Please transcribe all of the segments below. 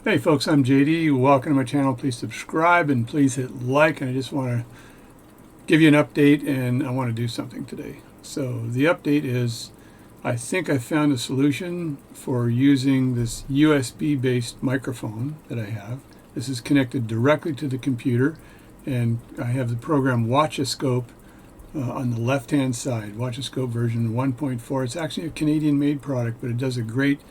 Hey folks, I'm JD. Welcome to my channel. Please subscribe and please hit like. And I just want to give you an update, and I want to do something today. So the update is I think I found a solution for using this USB based microphone that I have. This is connected directly to the computer, and I have the program Watchoscope on the left hand side, Watchoscope version 1.4. It's actually a Canadian made product, but it does a great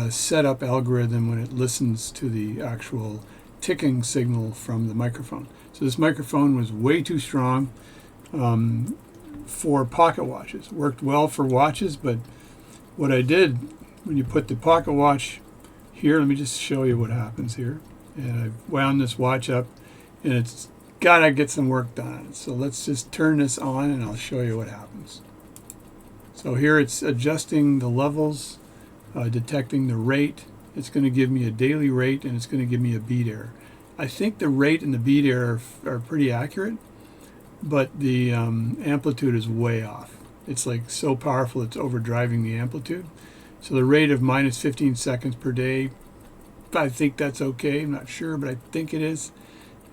setup algorithm when it listens to the actual ticking signal from the microphone. So this microphone was way too strong for pocket watches. Worked well for watches, but what I did when you put the pocket watch here, let me just show you what happens here. And I wound this watch up, and it's gotta get some work done on it. So let's just turn this on and I'll show you what happens. So here it's adjusting the levels, detecting the rate. It's going to give me a daily rate, and it's going to give me a beat error. I think the rate and the beat error are pretty accurate, but the amplitude is way off. It's like so powerful it's overdriving the amplitude. So the rate of minus 15 seconds per day, I think that's okay. I'm not sure, but I think it is.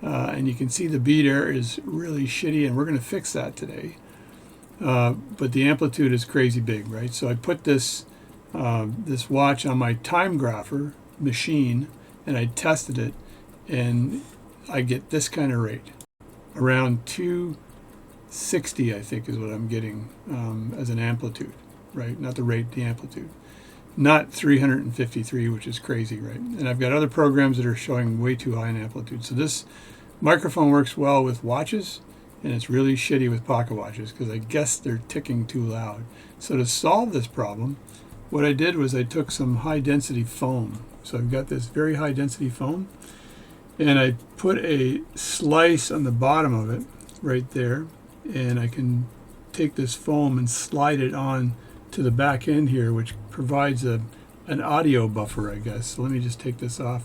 And you can see the beat error is really shitty, and we're going to fix that today. But the amplitude is crazy big, right? So I put this watch on my Timegrapher machine, and I tested it, and I get this kind of rate, around 260, I think is what I'm getting as an amplitude, right? Not the rate, the amplitude. Not 353, which is crazy, right? And I've got other programs that are showing way too high an amplitude. So this microphone works well with watches, and it's really shitty with pocket watches because I guess they're ticking too loud. So to solve this problem, what I did was I took some high density foam. So I've got this very high density foam, and I put a slice on the bottom of it right there, and I can take this foam and slide it on to the back end here, which provides an audio buffer, I guess. So let me just take this off,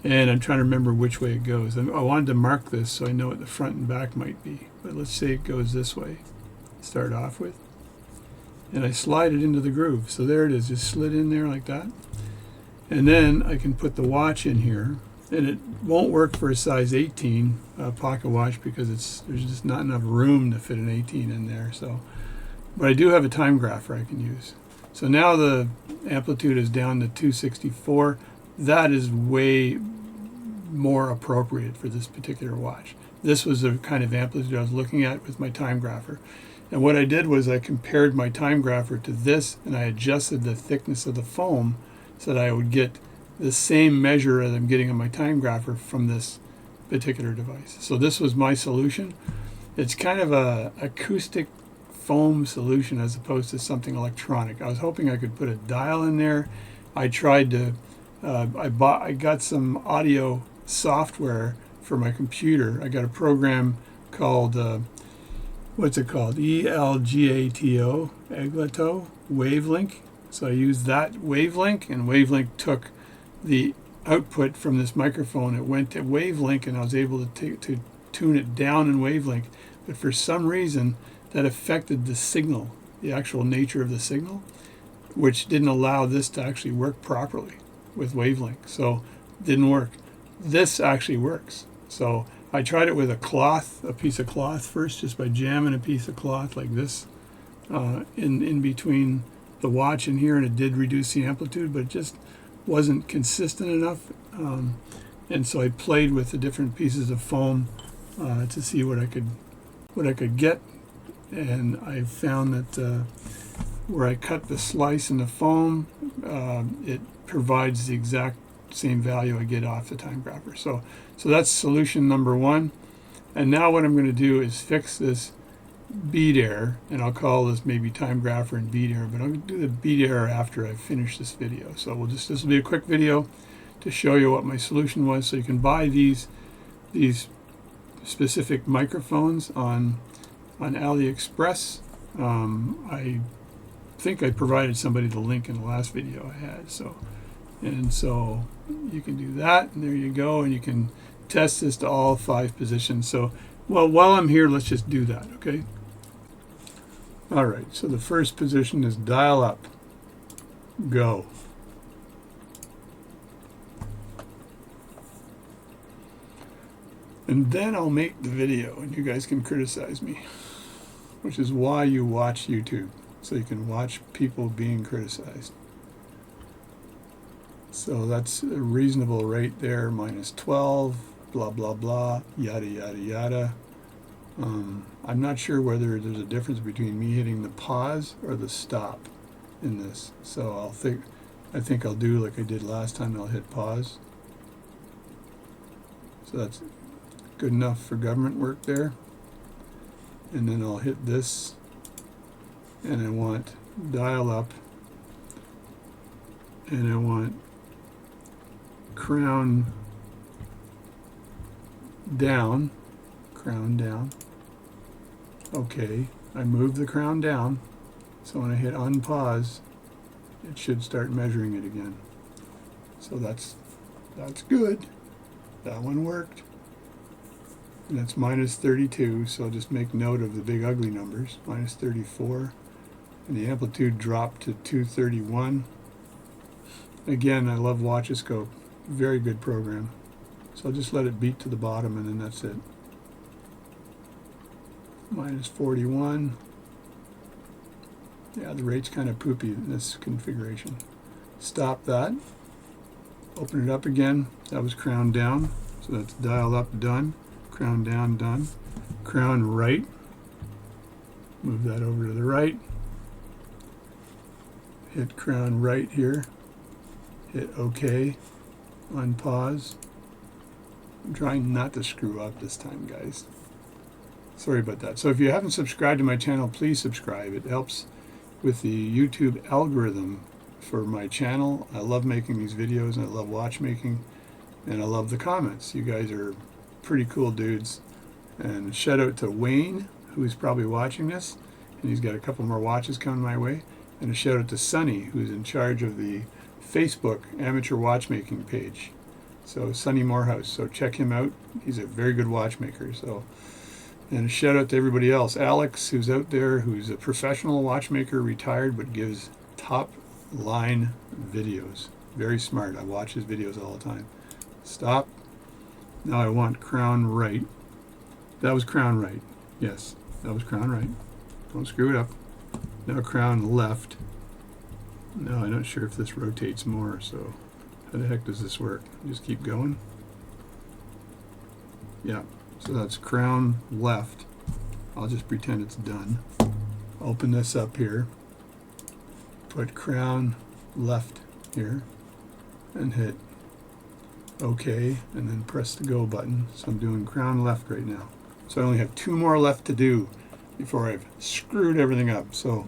and I'm trying to remember which way it goes. I wanted to mark this so I know what the front and back might be, but let's say it goes this way to start off with. And I slide it into the groove. So there it is, just slid in there like that. And then I can put the watch in here, and it won't work for a size 18 pocket watch because there's just not enough room to fit an 18 in there. So, but I do have a Timegrapher I can use. So now the amplitude is down to 264. That is way more appropriate for this particular watch. This was the kind of amplitude I was looking at with my Timegrapher. And what I did was I compared my Timegrapher to this, and I adjusted the thickness of the foam so that I would get the same measure that I'm getting on my Timegrapher from this particular device. So this was my solution. It's kind of a acoustic foam solution as opposed to something electronic. I was hoping I could put a dial in there. I tried to, I got some audio software for my computer. I got a program called what's it called? ELGATO, Eglato, Wavelink. So I used that Wavelink, and Wavelink took the output from this microphone. It went to Wavelink, and I was able to tune it down in Wavelink. But for some reason, that affected the signal, the actual nature of the signal, which didn't allow this to actually work properly with Wavelink. So it didn't work. This actually works. So I tried it with a piece of cloth first, just by jamming a piece of cloth like this in between the watch and here, and it did reduce the amplitude, but it just wasn't consistent enough. And so I played with the different pieces of foam to see what I could get, and I found that where I cut the slice in the foam, it provides the exact same value I get off the Timegrapher. So that's solution number one. And now what I'm going to do is fix this beat error, and I'll call this maybe Timegrapher and beat error, but I'll do the beat error after I finish this video. So this will be a quick video to show you what my solution was. So you can buy these specific microphones on AliExpress. I think I provided somebody the link in the last video I had. So you can do that, and there you go, and you can test this to all 5 positions. So, well, while I'm here, let's just do that, okay? All right, so the first position is dial up, go. And then I'll make the video and you guys can criticize me, which is why you watch YouTube, so you can watch people being criticized. So that's a reasonable rate there, minus 12, blah, blah, blah, yada, yada, yada. I'm not sure whether there's a difference between me hitting the pause or the stop in this. So I think I'll do like I did last time. I'll hit pause. So that's good enough for government work there. And then I'll hit this, and I want dial up, and I want crown down. Okay, I move the crown down, so when I hit unpause, it should start measuring it again. So that's good. That one worked. And that's minus 32, so I'll just make note of the big ugly numbers. Minus 34, and the amplitude dropped to 231. Again, I love Watchoscope. Very good program. So I'll just let it beat to the bottom, and then that's it. Minus 41. Yeah, the rate's kind of poopy in this configuration. Stop that. Open it up again. That was crown down. So that's dial up, done. Crown down, done. Crown right. Move that over to the right. Hit crown right here. Hit OK. Unpause. I'm trying not to screw up this time, guys. Sorry about that. So if you haven't subscribed to my channel, please subscribe. It helps with the YouTube algorithm for my channel. I love making these videos, and I love watchmaking, and I love the comments. You guys are pretty cool dudes. And shout out to Wayne, who's probably watching this, and he's got a couple more watches coming my way. And a shout out to Sonny, who's in charge of the Facebook amateur watchmaking page. So Sonny Morehouse, so check him out. He's a very good watchmaker. So, and a shout out to everybody else. Alex, who's out there, who's a professional watchmaker, retired, but gives top line videos. Very smart. I watch his videos all the time. Stop. Now I want crown right. That was crown right. Yes, that was crown right. Don't screw it up. Now crown left. No, I'm not sure if this rotates more, so how the heck does this work? Just keep going. Yeah, so that's crown left. I'll just pretend it's done. Open this up here. Put crown left here and hit OK, and then press the go button. So I'm doing crown left right now. So I only have 2 more left to do before I've screwed everything up. So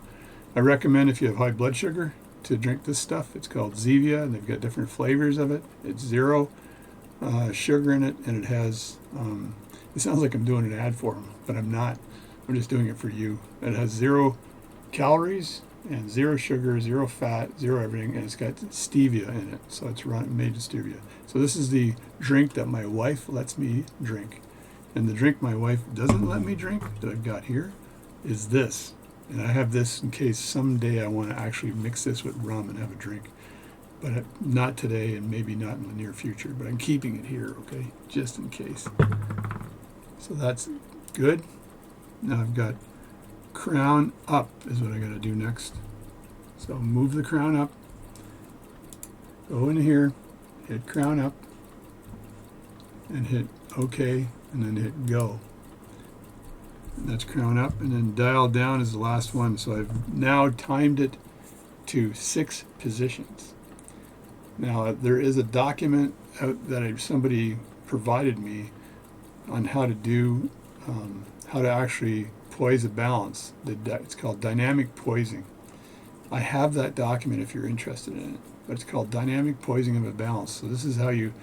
I recommend, if you have high blood sugar, to drink this stuff. It's called Zevia, and they've got different flavors of it. It's 0 sugar in it, and it has, it sounds like I'm doing an ad for them, but I'm not. I'm just doing it for you. It has 0 calories and 0 sugar, 0 fat, 0 everything, and it's got stevia in it. So it's made of stevia. So this is the drink that my wife lets me drink. And the drink my wife doesn't let me drink that I've got here is this. And I have this in case someday I want to actually mix this with rum and have a drink. But not today, and maybe not in the near future. But I'm keeping it here, okay? Just in case. So that's good. Now I've got crown up is what I got to do next. So move the crown up. Go in here. Hit crown up. And hit OK. And then hit go. And that's crown up, and then dial down is the last one. So I've now timed it to 6 positions. Now there is a document out that somebody provided me on how to do, how to actually poise a balance. It's called dynamic poising. I have that document if you're interested in it, but it's called dynamic poising of a balance. So this is how you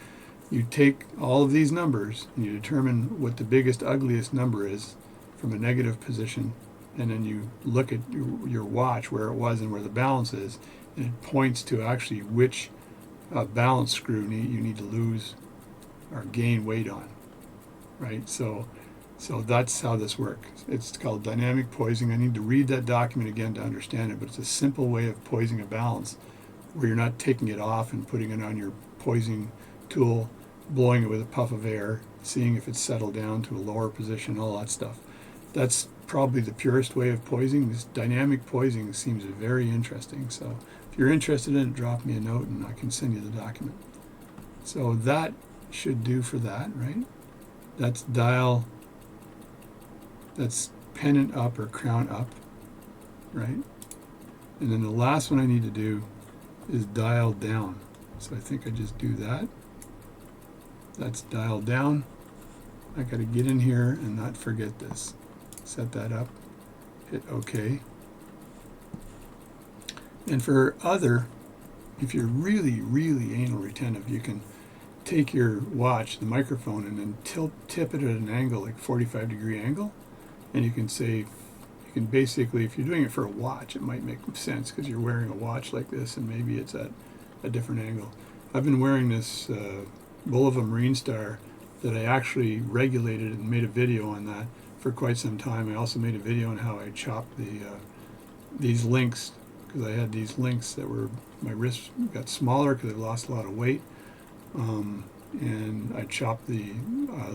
take all of these numbers and you determine what the biggest, ugliest number is from a negative position, and then you look at your watch where it was and where the balance is, and it points to actually which balance screw you need to lose or gain weight on, right? So that's how this works. It's called dynamic poising. I need to read that document again to understand it, but it's a simple way of poising a balance where you're not taking it off and putting it on your poising tool blowing it with a puff of air, seeing if it's settled down to a lower position, all that stuff. That's probably the purest way of poising. This dynamic poising seems very interesting. So if you're interested in it, drop me a note and I can send you the document. So that should do for that, right? That's dial, that's pennant up or crown up, right? And then the last one I need to do is dial down. So I think I just do that. That's dial down. I got to get in here and not forget this. Set that up, hit OK. And for other, if you're really, really anal retentive, you can take your watch, the microphone, and then tip it at an angle, like 45-degree angle. And you can say, you can basically, if you're doing it for a watch, it might make sense because you're wearing a watch like this and maybe it's at a different angle. I've been wearing this Bulova Marine Star that I actually regulated and made a video on that for quite some time. I also made a video on how I chopped these links, because I had these links that were, my wrists got smaller because I lost a lot of weight. And I chopped the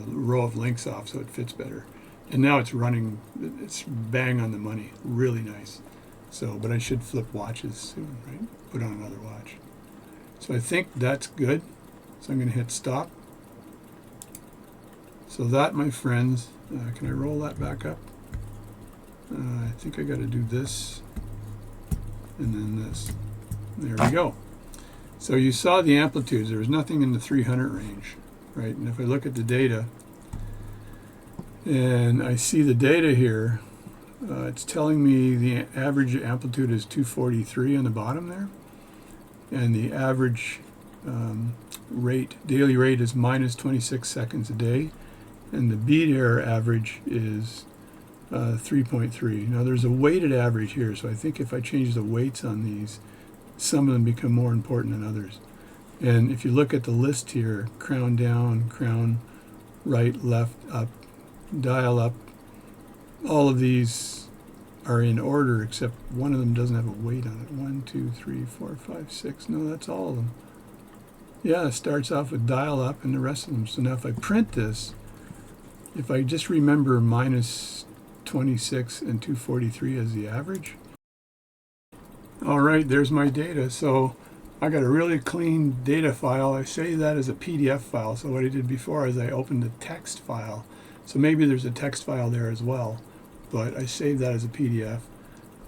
row of links off so it fits better. And now it's running, it's bang on the money, really nice. So, but I should flip watches soon, right? Put on another watch. So I think that's good. So I'm going to hit stop. So that, my friends, can I roll that back up? I think I got to do this and then this. There we go. So you saw the amplitudes. There was nothing in the 300 range, right? And if I look at the data, and I see the data here, it's telling me the average amplitude is 243 on the bottom there, and the average daily rate is minus 26 seconds a day, and the beat error average is 3.3. Now there's a weighted average here, so I think if I change the weights on these, some of them become more important than others. And if you look at the list here, crown down, crown right, left, up, dial up, all of these are in order except one of them doesn't have a weight on it. 1, 2, 3, 4, 5, 6. No, that's all of them. Yeah, it starts off with dial up and the rest of them. So now if I print this, if I just remember minus 26 and 243 as the average. All right, there's my data. So I got a really clean data file. I save that as a PDF file. So what I did before is I opened the text file. So maybe there's a text file there as well, but I saved that as a PDF.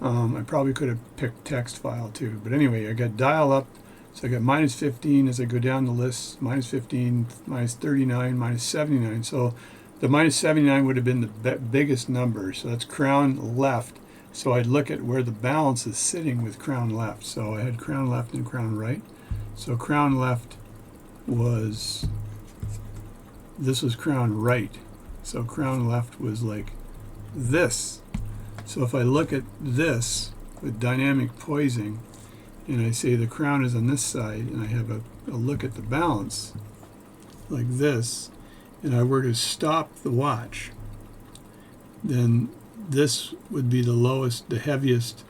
I probably could have picked text file too. But anyway, I got dial up. So I got minus 15 as I go down the list, minus 15, minus 39, minus 79. So the minus 79 would have been the biggest number. So that's crown left. So I'd look at where the balance is sitting with crown left. So I had crown left and crown right. So crown left was, this was crown right. So crown left was like this. So if I look at this with dynamic poising, and I say the crown is on this side, and I have a look at the balance like this, and I were to stop the watch, then this would be the lowest, the heaviest,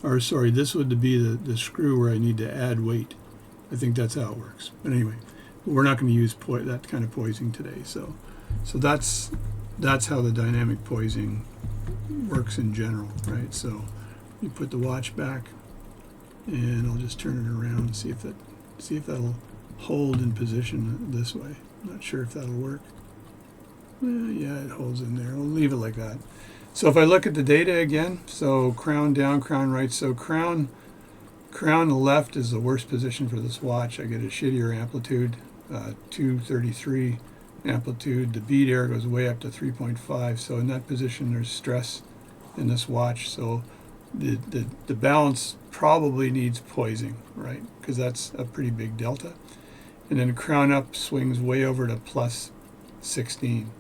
or sorry, this would be the screw where I need to add weight. I think that's how it works. But anyway, we're not going to use that kind of poising today. So that's how the dynamic poising works in general, right? So you put the watch back, and I'll just turn it around and see if that'll hold in position this way. I'm not sure if that'll work. Yeah, it holds in there. I'll leave it like that. So if I look at the data again, so crown down, crown right. So crown left is the worst position for this watch. I get a shittier amplitude, 233 amplitude. The beat error goes way up to 3.5. So in that position, there's stress in this watch. So the balance probably needs poising, right? Because that's a pretty big delta. And then crown up swings way over to plus 16.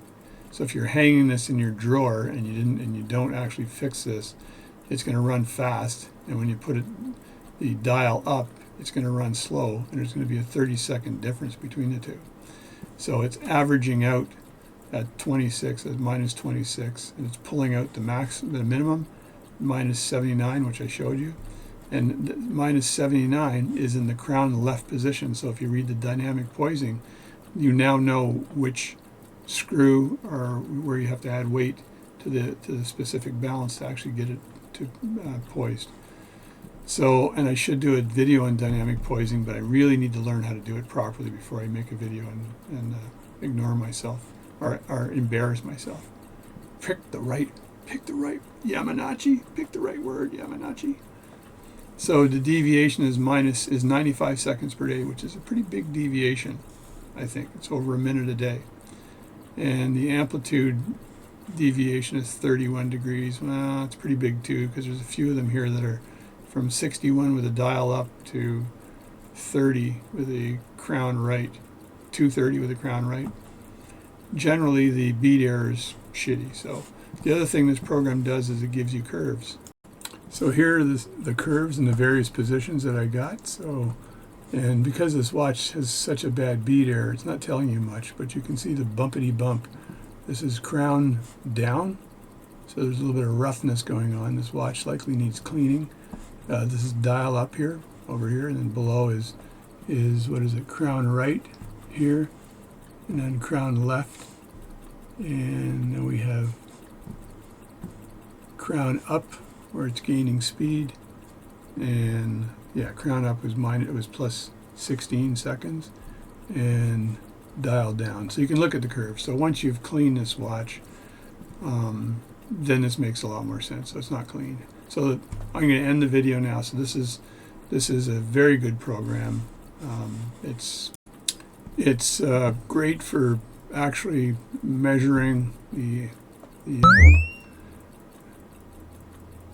So if you're hanging this in your drawer and you don't actually fix this, it's going to run fast. And when you put the dial up, it's going to run slow, and there's going to be a 30-second difference between the two. So it's averaging out at 26, at minus 26, and it's pulling out the minimum, minus 79, which I showed you. And the minus 79 is in the crown left position. So if you read the dynamic poising, you now know which screw or where you have to add weight to the specific balance to actually get it to poised. So, and I should do a video on dynamic poising, but I really need to learn how to do it properly before I make a video and ignore myself or embarrass myself. Pick the right Yamanachi. Pick the right word, Yamanachi. So the deviation is 95 seconds per day, which is a pretty big deviation. I think it's over a minute a day, and the amplitude deviation is 31 degrees. Well, it's pretty big too, because there's a few of them here that are from 61 with a dial up to 30 with a crown right, 230 with a crown right. Generally, the bead error is shitty. So the other thing this program does is it gives you curves. So here are the curves in the various positions that I got. So, and because this watch has such a bad bead error, it's not telling you much, but you can see the bumpity bump. This is crown down, so there's a little bit of roughness going on. This watch likely needs cleaning. This is dial up here, over here, and then below is what is it, crown right here, and then crown left, and then we have crown up where it's gaining speed, and yeah, crown up was it was plus 16 seconds, and dial down. So you can look at the curve. So once you've cleaned this watch, then this makes a lot more sense. So it's not clean. So I'm going to end the video now. So this is a very good program. It's great for actually measuring the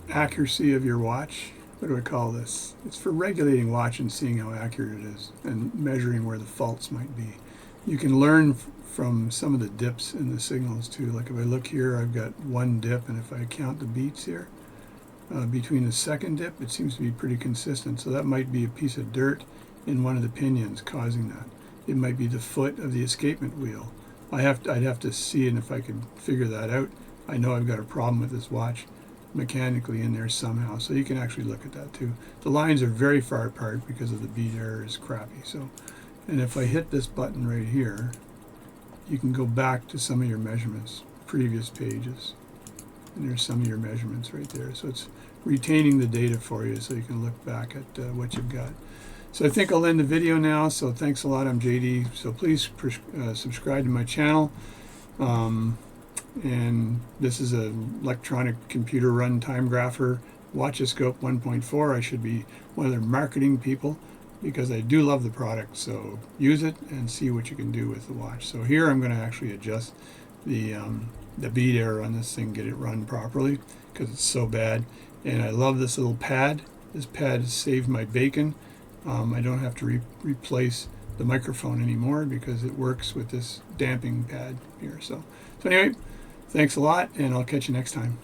accuracy of your watch. What do I call this? It's for regulating watch and seeing how accurate it is and measuring where the faults might be. You can learn from some of the dips in the signals too. Like if I look here, I've got one dip, and if I count the beats here, between the second dip, it seems to be pretty consistent. So that might be a piece of dirt in one of the pinions causing that. It might be the foot of the escapement wheel. I'd have to see, and if I could figure that out, I know I've got a problem with this watch mechanically in there somehow. So you can actually look at that too. The lines are very far apart because of the bead error is crappy. So, and if I hit this button right here, you can go back to some of your measurements, previous pages, and there's some of your measurements right there. So it's retaining the data for you, so you can look back at what you've got. So I think I'll end the video now. So thanks a lot. I'm JD. So please subscribe to my channel. And this is an electronic computer run Timegrapher Watchoscope 1.4. I should be one of their marketing people because I do love the product. So use it and see what you can do with the watch. So here I'm going to actually adjust the bead error on this thing, get it run properly because it's so bad. And I love this little pad. This pad has saved my bacon. I don't have to replace the microphone anymore because it works with this damping pad here. So anyway, thanks a lot, and I'll catch you next time.